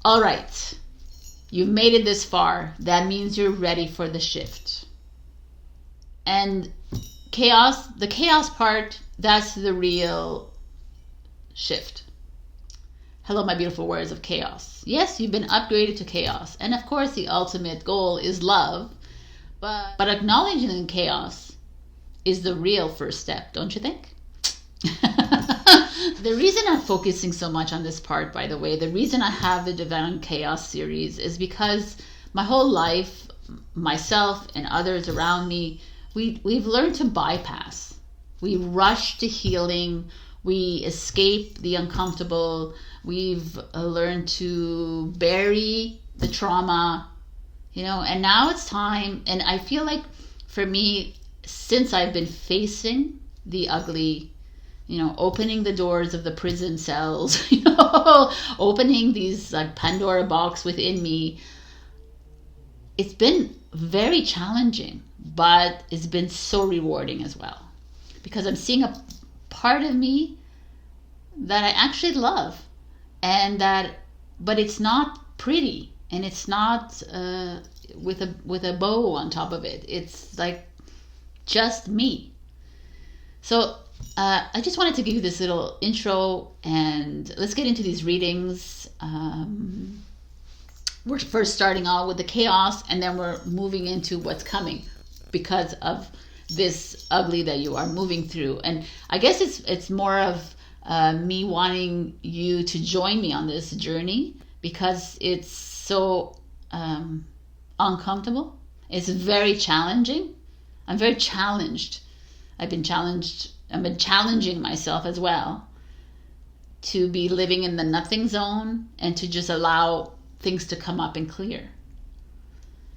All right. You've made it this far. That means you're ready for the shift. And chaos, the chaos part, that's the real shift. Hello, my beautiful warriors of chaos. Yes, you've been upgraded to chaos. And of course, the ultimate goal is love. But acknowledging chaos is the real first step, don't you think? The reason I'm focusing so much on this part, by the way, the reason I have the Divine Chaos series is because my whole life, myself and others around me, we've learned to bypass. We rush to healing. We escape the uncomfortable. We've learned to bury the trauma, you know, and now it's time. And I feel like for me, since I've been facing the ugly, you know, opening the doors of the prison cells, you know, opening these like Pandora box within me, it's been very challenging, but it's been so rewarding as well, because I'm seeing a part of me that I actually love, and that, but it's not pretty, and it's not with a bow on top of it. It's like just me. So I just wanted to give you this little intro, and let's get into these readings. We're first starting out with the chaos, and then we're moving into what's coming because of this ugly that you are moving through. And I guess it's more of me wanting you to join me on this journey, because it's so uncomfortable. It's very challenging. I'm very challenged. I've been challenging myself as well to be living in the nothing zone and to just allow things to come up and clear.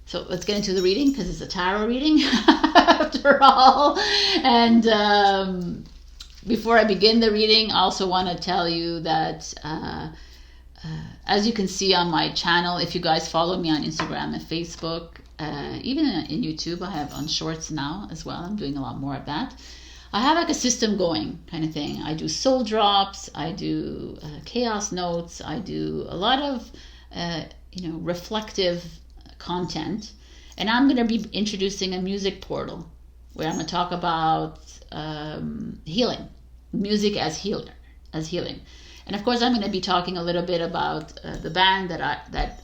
So let's get into the reading, because it's a tarot reading after all. And before I begin the reading, I also want to tell you that as you can see on my channel, if you guys follow me on Instagram and Facebook, even in YouTube, I have on shorts now as well. I'm doing a lot more of that. I have like a system going kind of thing. I do soul drops, I do chaos notes, I do a lot of reflective content. And I'm going to be introducing a music portal where I'm going to talk about healing, music as healing. And of course, I'm going to be talking a little bit about the band that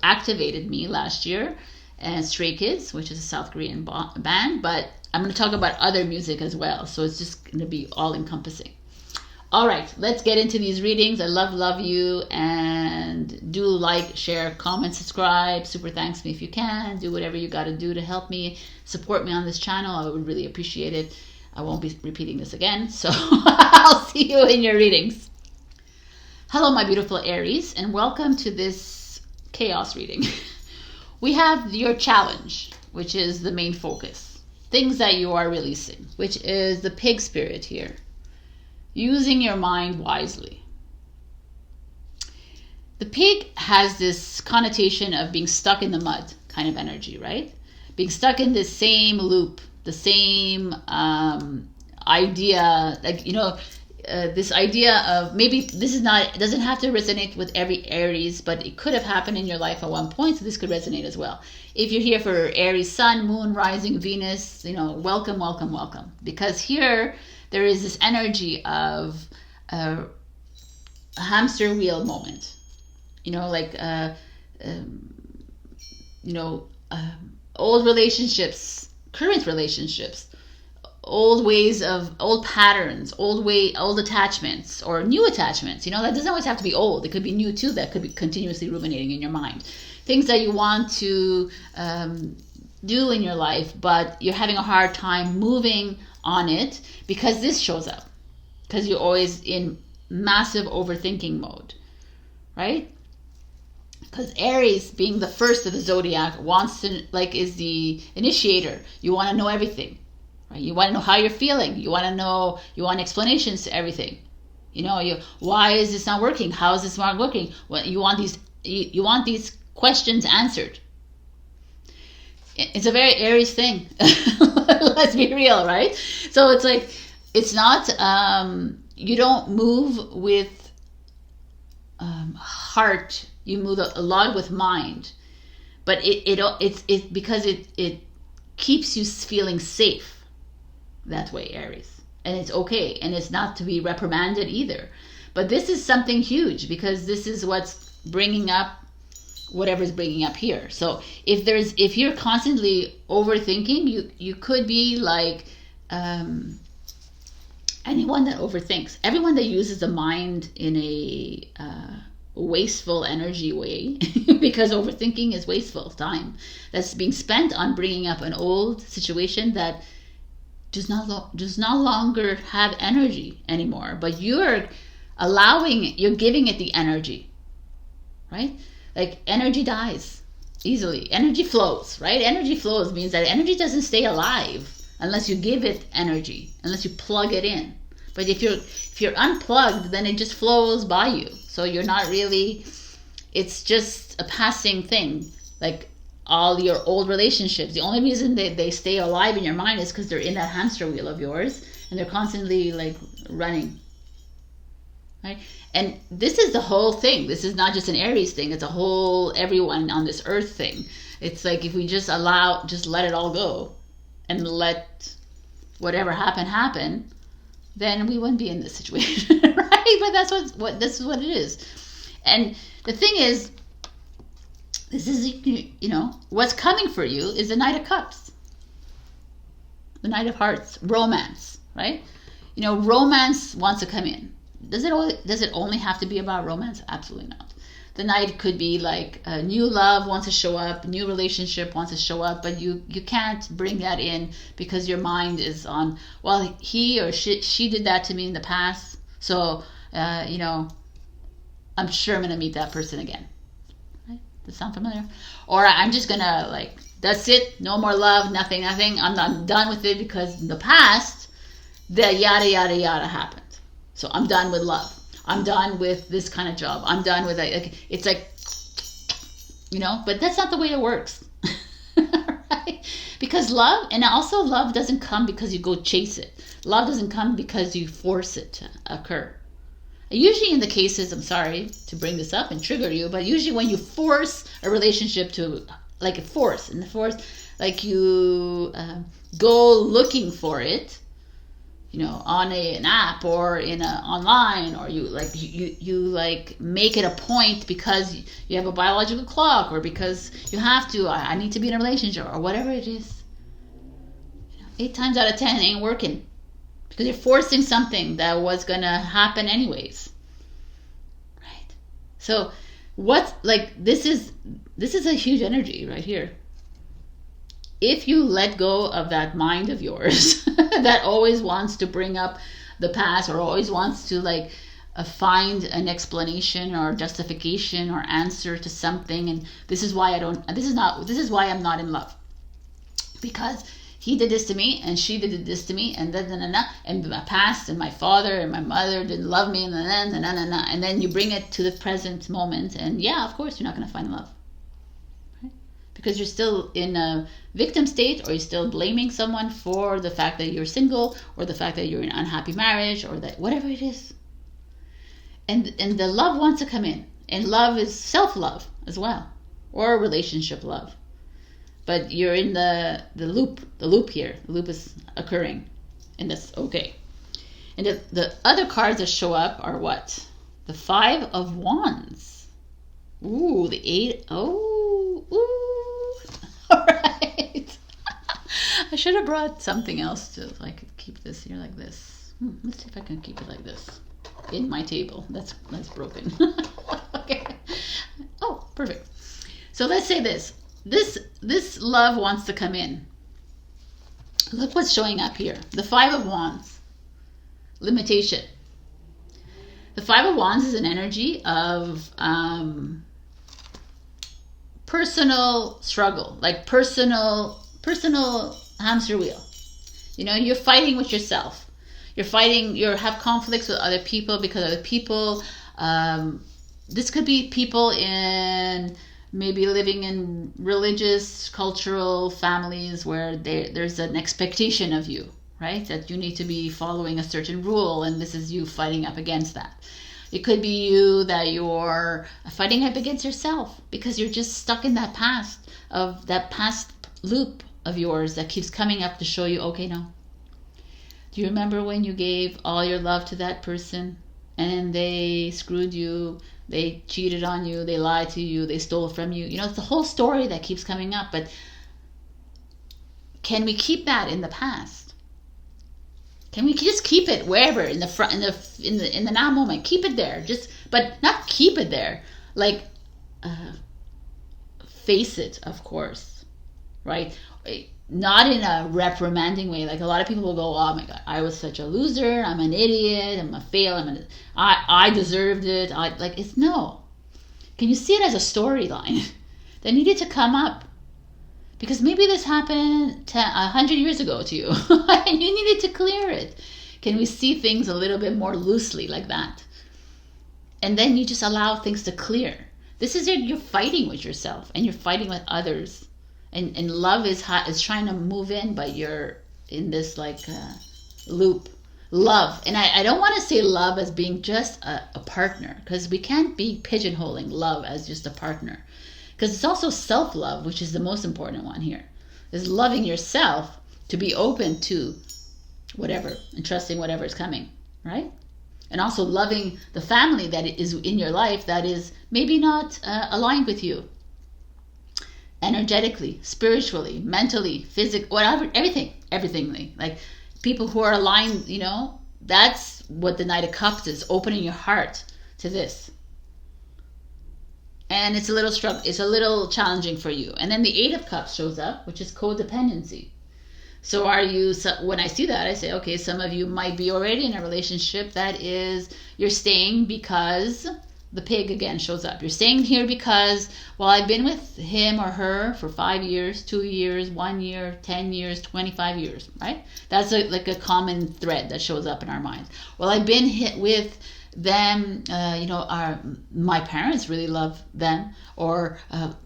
activated me last year, and Stray Kids, which is a South Korean band. But I'm going to talk about other music as well, so it's just going to be all encompassing. All right, let's get into these readings. I love you, and do like, share, comment, subscribe. Super thanks me if you can. Do whatever you got to do to help me, support me on this channel. I would really appreciate it. I won't be repeating this again, so I'll see you in your readings. Hello, my beautiful Aries, and welcome to this chaos reading. We have your challenge, which is the main focus. Things that you are releasing, which is the pig spirit here. Using your mind wisely. The pig has this connotation of being stuck in the mud kind of energy, right? Being stuck in the same loop, the same idea, like, you know, this idea of, maybe this is not, it doesn't have to resonate with every Aries, but it could have happened in your life at one point, so this could resonate as well. If you're here for Aries sun, moon, rising, Venus, you know, welcome, welcome, welcome. Because here there is this energy of a hamster wheel moment, you know, like old relationships, current relationships, old ways of, old patterns, old attachments, or new attachments. You know, that doesn't always have to be old. It could be new too. That could be continuously ruminating in your mind. Things that you want to do in your life, but you're having a hard time moving on it because this shows up. Because you're always in massive overthinking mode, right? Because Aries, being the first of the zodiac, wants to, like, is the initiator. You want to know everything. Right? You want to know how you're feeling. You want explanations to everything. You know, why is this not working? How is this not working? Well, you want these questions answered. It's a very Aries thing. Let's be real, right? So it's like, it's not, you don't move with heart You move a lot with mind, but it's because it keeps you feeling safe that way, Aries. And it's okay, and it's not to be reprimanded either. But this is something huge, because this is what's bringing up whatever's bringing up here. So if you're constantly overthinking, you could be like anyone that overthinks, everyone that uses the mind in a wasteful energy way, because overthinking is wasteful time that's being spent on bringing up an old situation that does no longer have energy anymore, but you're giving it the energy, right? Like energy dies easily. Energy flows, right? Energy flows means that energy doesn't stay alive unless you give it energy, unless you plug it in. But if you're unplugged, then it just flows by you. So you're not really, it's just a passing thing. Like all your old relationships, the only reason they stay alive in your mind is because they're in that hamster wheel of yours, and they're constantly like running, right? And this is the whole thing. This is not just an Aries thing. It's a whole everyone on this earth thing. It's like if we just let it all go and let whatever happen, then we wouldn't be in this situation, right? But this is what it is. And the thing is, this is, what's coming for you is the Knight of Cups, the Knight of Hearts, romance, right? Romance wants to come in. Does it only have to be about romance? Absolutely not. The Knight could be like a new love wants to show up, new relationship wants to show up, but you can't bring that in because your mind is on, well, he or she did that to me in the past, so I'm sure I'm gonna meet that person again. Right? Does that sound familiar? Or I'm just gonna that's it, no more love, nothing. I'm done with it because in the past the yada yada yada happened. So I'm done with love. I'm done with this kind of job. I'm done with it. It's like, but that's not the way it works. Right? Because love doesn't come because you go chase it. Love doesn't come because you force it to occur. Usually in the cases, I'm sorry to bring this up and trigger you, but usually when you force a relationship to, you go looking for it, on an app or online, or you make it a point because you have a biological clock, or because you have to, I need to be in a relationship, or whatever it is. 8 times out of 10 it ain't working because you're forcing something that was gonna happen anyways, right? So this is a huge energy right here. If you let go of that mind of yours that always wants to bring up the past, or always wants to find an explanation or justification or answer to something, and this is why I'm not in love, because he did this to me and she did this to me, and and my past and my father and my mother didn't love me, and then you bring it to the present moment, and yeah, of course you're not going to find love. Because you're still in a victim state, or you're still blaming someone for the fact that you're single, or the fact that you're in an unhappy marriage, or that whatever it is. And the love wants to come in. And love is self-love as well, or relationship love. But you're in the loop here. The loop is occurring, and that's okay. And the other cards that show up are what? The 5 of Wands. Ooh, the 8. Oh, ooh. All right. I should have brought something else so I could keep this here like this. Let's see if I can keep it like this in my table. That's broken. Okay. Oh, perfect. So let's say this love wants to come in. Look what's showing up here. The 5 of Wands. Limitation. The 5 of Wands is an energy of personal struggle, like personal hamster wheel. You're fighting with yourself. You have conflicts with other people because other people, this could be people in maybe living in religious, cultural families where there's an expectation of you, right? That you need to be following a certain rule, and this is you fighting up against that. It could be you that you're fighting up against yourself because you're just stuck in that past loop of yours that keeps coming up to show you, okay, no. Do you remember when you gave all your love to that person and they screwed you, they cheated on you, they lied to you, they stole from you? You know, it's the whole story that keeps coming up. But can we keep that in the past? Can we just keep it wherever, in the front, in the now moment? Keep it there, but not keep it there. Like, face it, of course, right? Not in a reprimanding way. Like, a lot of people will go, "Oh my God, I was such a loser. I'm an idiot. I'm a fail. I deserved it." It's no. Can you see it as a storyline that needed to come up? Because maybe this happened 100 years ago to you and you needed to clear it. Can we see things a little bit more loosely like that? And then you just allow things to clear. This is you're fighting with yourself and you're fighting with others. And love is trying to move in, but you're in this loop. Love. And I don't want to say love as being just a partner, because we can't be pigeonholing love as just a partner. Because it's also self-love, which is the most important one here. Is loving yourself to be open to whatever and trusting whatever is coming, right? And also loving the family that is in your life that is maybe not aligned with you. Energetically, spiritually, mentally, physically, whatever, everything. Like people who are aligned, that's what the Knight of Cups is, opening your heart to this. And it's a little challenging for you. And then the Eight of Cups shows up, which is codependency. So when I see that, I say, okay, some of you might be already in a relationship that is, you're staying because the pig again shows up. You're staying here because, well, I've been with him or her for 5 years, 2 years, 1 year, 10 years, 25 years, right? That's like a common thread that shows up in our minds. Well, I've been hit with them, my parents really love them, or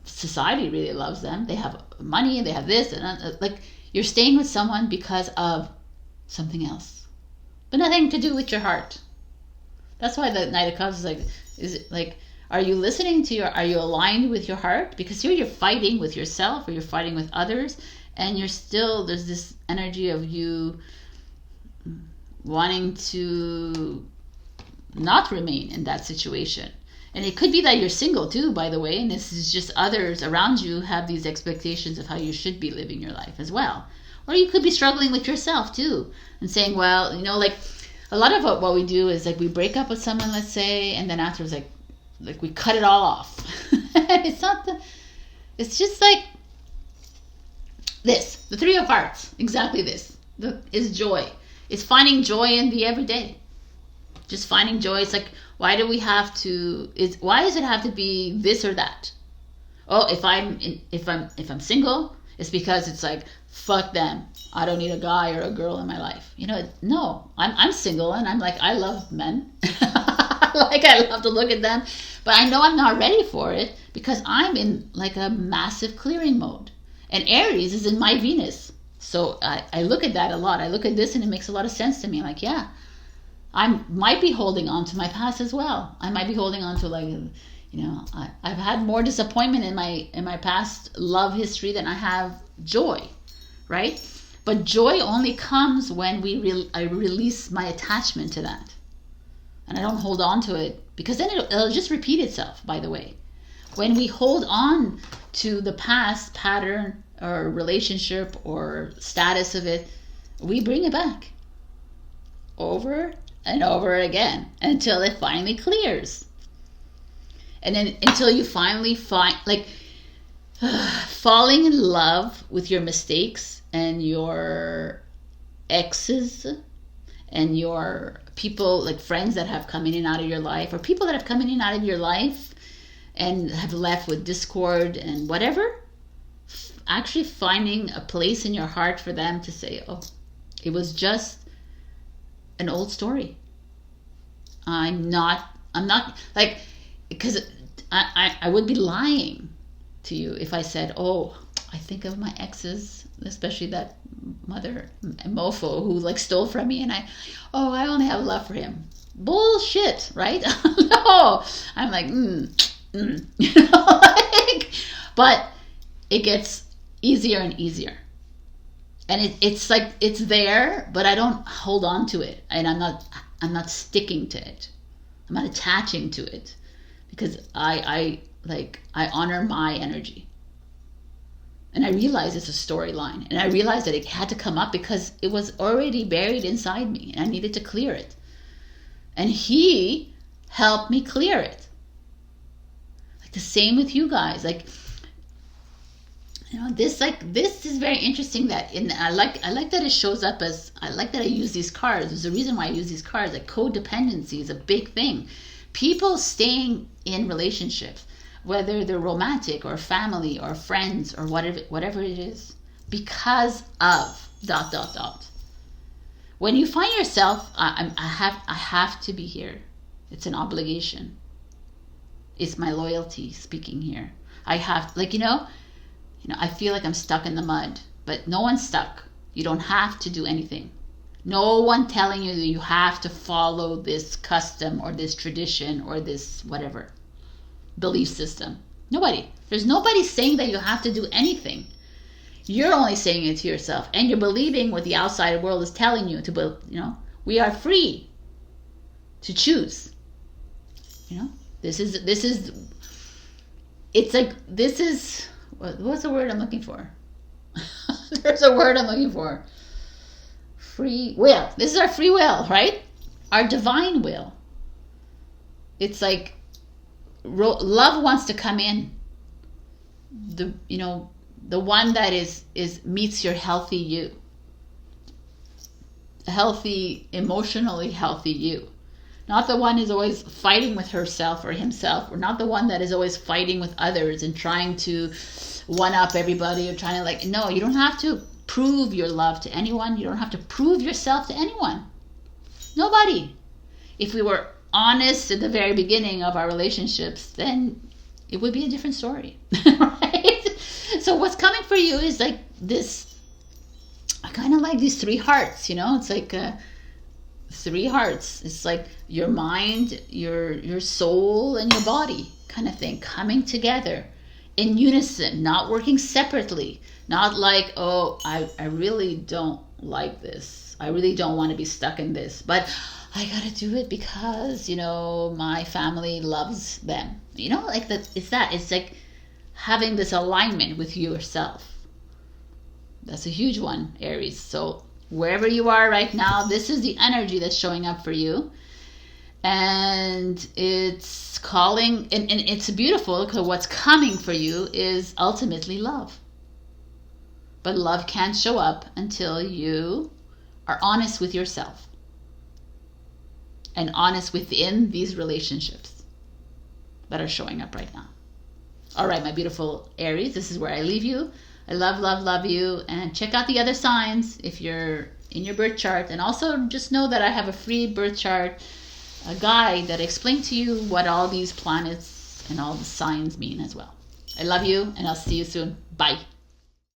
society really loves them. They have money, they have this, and you're staying with someone because of something else, but nothing to do with your heart. That's why the Knight of Cups are you listening to are you aligned with your heart? Because here you're fighting with yourself or you're fighting with others, and there's this energy of you wanting to not remain in that situation. And it could be that you're single too, by the way, and this is just others around you have these expectations of how you should be living your life as well. Or you could be struggling with yourself too and saying, well, a lot of what we do is we break up with someone, let's say, and then afterwards we cut it all off. It's just this, the Three of Hearts, exactly this, is joy. It's finding joy in the everyday. Just finding joy. It's why do we have to? Why does it have to be this or that? Oh, if I'm single, it's because it's fuck them. I don't need a guy or a girl in my life. No, I'm single and I'm I love men. I love to look at them, but I know I'm not ready for it because I'm in a massive clearing mode, and Aries is in my Venus. So I look at that a lot. I look at this and it makes a lot of sense to me. Yeah. I might be holding on to my past as well. I might be holding on to I've had more disappointment in my past love history than I have joy, right? But joy only comes when I release my attachment to that, and I don't hold on to it, because then it'll just repeat itself. By the way, when we hold on to the past pattern or relationship or status of it, we bring it back over and over again until it finally clears. And then until you finally find falling in love with your mistakes and your exes and your people, friends that have come in and out of your life, or people that have come in and out of your life and have left with discord and whatever, actually finding a place in your heart for them to say, oh, it was just an old story. I'm not because I would be lying to you if I said, oh, I think of my exes, especially that mother mofo who stole from me, and I only have love for him. Bullshit, right? No, I'm like, you know, like, but it gets easier and easier. And it's like, it's there, but I don't hold on to it. And I'm not sticking to it. I'm not attaching to it, because I honor my energy. And I realize it's a storyline. And I realized that it had to come up because it was already buried inside me and I needed to clear it. And he helped me clear it. Like the same with you guys. Like, you know, this is very interesting, that I like that it shows up as, I like that I use these cards. There's a reason why I use these cards. Like, codependency is a big thing. People staying in relationships, whether they're romantic or family or friends or whatever it is, because of ... When you find yourself, I have to be here. It's an obligation. It's my loyalty speaking here. I have, like, you know, I feel like I'm stuck in the mud, but no one's stuck. You don't have to do anything. No one telling you that you have to follow this custom or this tradition or this whatever belief system. Nobody. There's nobody saying that you have to do anything. You're only saying it to yourself, and you're believing what the outside world is telling you to. You know, we are free to choose. You know, this is. It's like, this is. What's the word I'm looking for? There's a word I'm looking for. Free will. This is our free will, right? Our divine will. It's like love wants to come in. The one that is meets your healthy you. Healthy, emotionally healthy you. Not the one who's always fighting with herself or himself, or not the one that is always fighting with others and trying to one-up everybody, or trying to, like, no, you don't have to prove your love to anyone. You don't have to prove yourself to anyone. Nobody. If we were honest at the very beginning of our relationships, then it would be a different story, right? So what's coming for you is like this, kind of like these three hearts, you know? It's like three hearts. It's like your mind, your soul, and your body kind of thing coming together in unison, not working separately. Not like, oh, I really don't like this. I really don't want to be stuck in this, but I gotta do it because, you know, my family loves them. You know, like that. It's like having this alignment with yourself. That's a huge one, Aries. So wherever you are right now, this is the energy that's showing up for you. And it's calling, and it's beautiful, because what's coming for you is ultimately love. But love can't show up until you are honest with yourself and honest within these relationships that are showing up right now. All right, my beautiful Aries, this is where I leave you. I love you. And check out the other signs if you're in your birth chart. And also just know that I have a free birth chart, a guide that explains to you what all these planets and all the signs mean as well. I love you, and I'll see you soon. Bye.